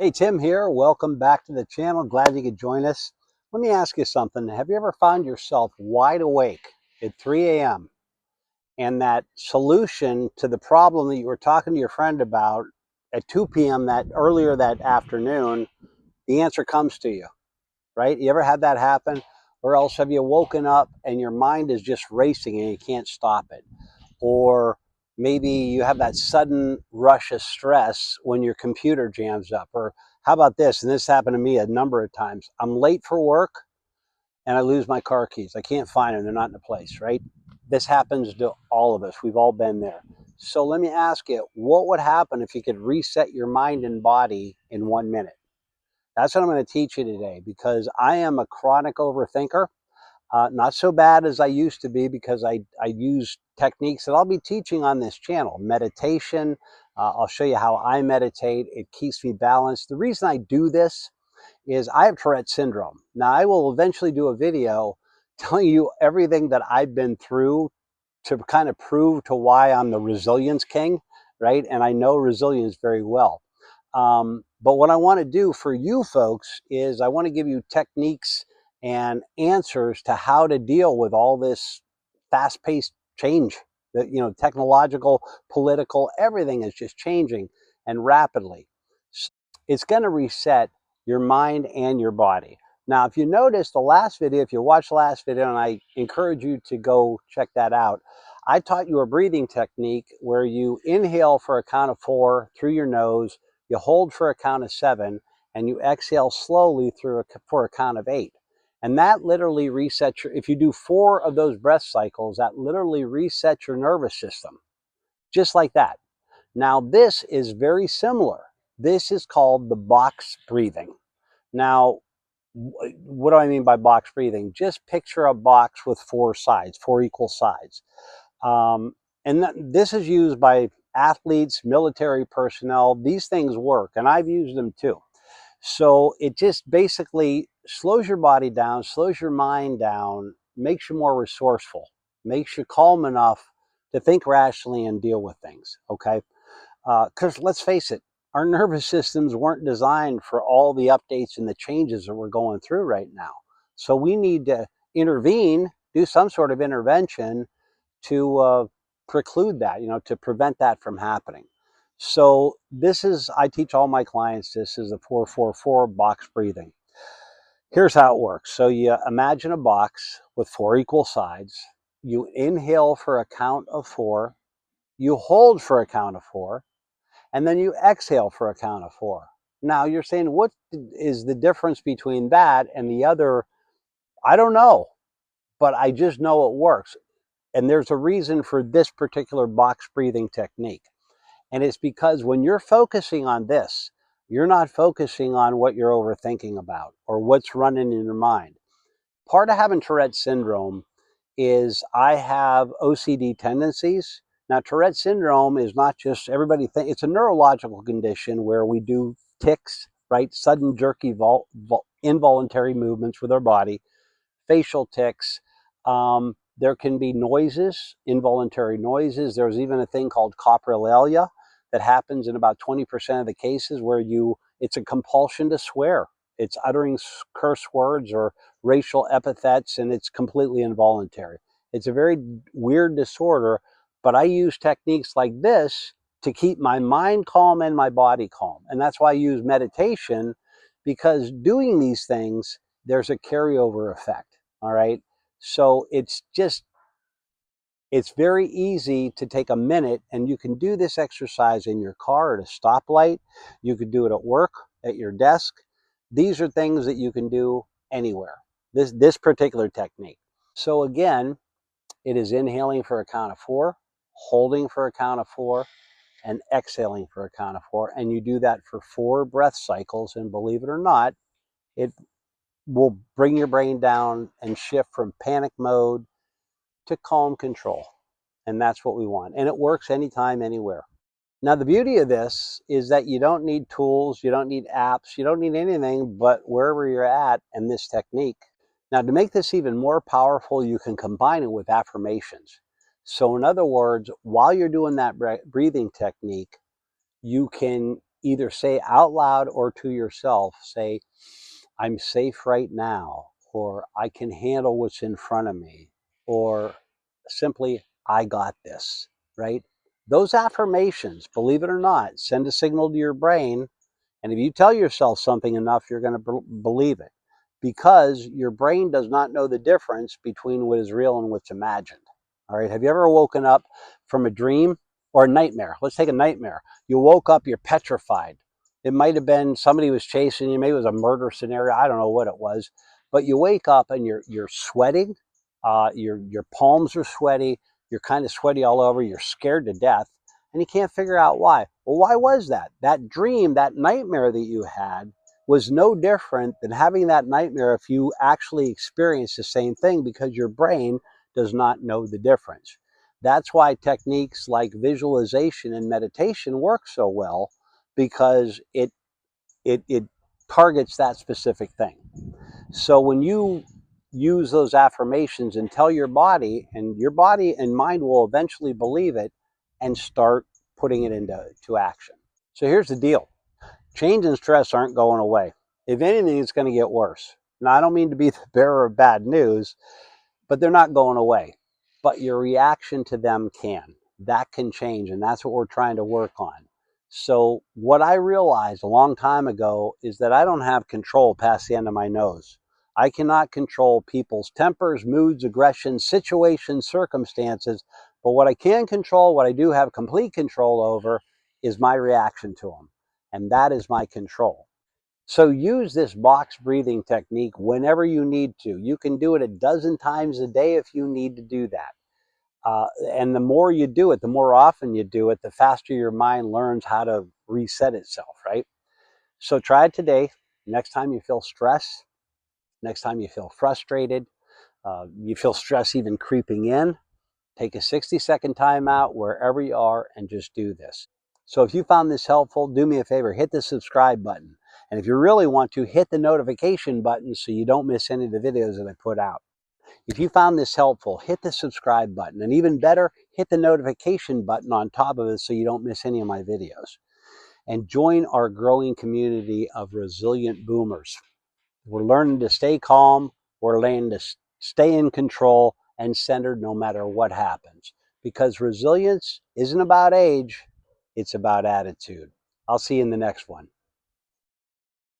Hey, Tim here. Welcome back to the channel. Glad you could join us. Let me ask you something. Have you ever found yourself wide awake at 3 a.m. and that solution to the problem that you were talking to your friend about at 2 p.m. that earlier that afternoon, the answer comes to you, right? You ever had that happen? Or else have you woken up and your mind is just racing and you can't stop it? Or maybe you have that sudden rush of stress when your computer jams up. Or how about this? And this happened to me a number of times. I'm late for work and I lose my car keys. I can't find them. They're not in the place, right? This happens to all of us. We've all been there. So let me ask you, what would happen if you could reset your mind and body in 1 minute? That's what I'm going to teach you today because I am a chronic overthinker. Not so bad as I used to be because I use techniques that I'll be teaching on this channel. Meditation. I'll show you how I meditate. It keeps me balanced. The reason I do this is I have Tourette syndrome. Now, I will eventually do a video telling you everything that I've been through to kind of prove to why I'm the resilience king, right? And I know resilience very well. But what I want to do for you folks is I want to give you techniques and answers to how to deal with all this fast-paced change. That, technological, political, everything is just changing and rapidly. It's going to reset your mind and your body. Now, if you noticed the last video, if you watched the last video, and I encourage you to go check that out, I taught you a breathing technique where you inhale for a count of 4 through your nose, you hold for a count of 7, and you exhale slowly for a count of 8. And that literally resets if you do 4 of those breath cycles, that literally resets your nervous system, just like that. Now, this is very similar. This is called the box breathing. Now, what do I mean by box breathing? Just picture a box with 4 sides, 4 equal sides. And this is used by athletes, military personnel. These things work, and I've used them too. So it just basically slows your body down, slows your mind down, makes you more resourceful, makes you calm enough to think rationally and deal with things, okay? Because let's face it, our nervous systems weren't designed for all the updates and the changes that we're going through right now. So we need to intervene, do some sort of intervention to preclude that, to prevent that from happening. So I teach all my clients, this is a 4-4-4 box breathing. Here's how it works. So you imagine a box with 4 equal sides. You inhale for a count of 4. You hold for a count of 4. And then you exhale for a count of 4. Now you're saying, what is the difference between that and the other? I don't know, but I just know it works. And there's a reason for this particular box breathing technique. And it's because when you're focusing on this, you're not focusing on what you're overthinking about or what's running in your mind. Part of having Tourette syndrome is I have OCD tendencies. Now, Tourette syndrome is not just everybody think it's a neurological condition where we do tics, right? Sudden jerky involuntary movements with our body, facial tics. There can be noises, involuntary noises. There's even a thing called coprolalia that happens in about 20% of the cases where it's a compulsion to swear. It's uttering curse words or racial epithets, and it's completely involuntary. It's a very weird disorder, but I use techniques like this to keep my mind calm and my body calm. And that's why I use meditation, because doing these things, there's a carryover effect. All right. So it's very easy to take a minute, and you can do this exercise in your car at a stoplight. You could do it at work, at your desk. These are things that you can do anywhere. This particular technique. So again, it is inhaling for a count of 4, holding for a count of 4, and exhaling for a count of 4. And you do that for 4 breath cycles. And believe it or not, it will bring your brain down and shift from panic mode to calm control. And that's what we want. And it works anytime, anywhere. Now, the beauty of this is that you don't need tools, you don't need apps, you don't need anything but wherever you're at and this technique. Now, to make this even more powerful, you can combine it with affirmations. So in other words, while you're doing that breathing technique, you can either say out loud or to yourself, say, I'm safe right now, or I can handle what's in front of me, or simply, I got this, right? Those affirmations, believe it or not, send a signal to your brain. And if you tell yourself something enough, you're going to believe it, because your brain does not know the difference between what is real and what's imagined. All right. Have you ever woken up from a dream or a nightmare? Let's take a nightmare. You woke up, you're petrified. It might have been somebody was chasing you. Maybe it was a murder scenario. I don't know what it was, but you wake up and you're sweating. Your palms are sweaty. You're kind of sweaty all over. You're scared to death, and you can't figure out why. Well, why was that? That dream, that nightmare that you had, was no different than having that nightmare if you actually experienced the same thing, because your brain does not know the difference. That's why techniques like visualization and meditation work so well, because it targets that specific thing. So when you use those affirmations and tell your body, and your body and mind will eventually believe it and start putting it into action. So here's the deal. Change and stress aren't going away. If anything, it's going to get worse. Now, I don't mean to be the bearer of bad news, but they're not going away. But your reaction to them can. That can change, and that's what we're trying to work on. So what I realized a long time ago is that I don't have control past the end of my nose. I cannot control people's tempers, moods, aggressions, situations, circumstances. But what I can control, what I do have complete control over, is my reaction to them. And that is my control. So use this box breathing technique whenever you need to. You can do it a dozen times a day if you need to do that. And the more you do it, the more often you do it, the faster your mind learns how to reset itself, right? So try it today. Next time you feel stress, next time you feel frustrated, you feel stress even creeping in, take a 60-second timeout wherever you are and just do this. So if you found this helpful, do me a favor, hit the subscribe button. And if you really want to, hit the notification button so you don't miss any of the videos that I put out. If you found this helpful, hit the subscribe button. And even better, hit the notification button on top of it so you don't miss any of my videos. And join our growing community of resilient boomers. We're learning to stay calm. We're learning to stay in control and centered no matter what happens. Because resilience isn't about age, it's about attitude. I'll see you in the next one.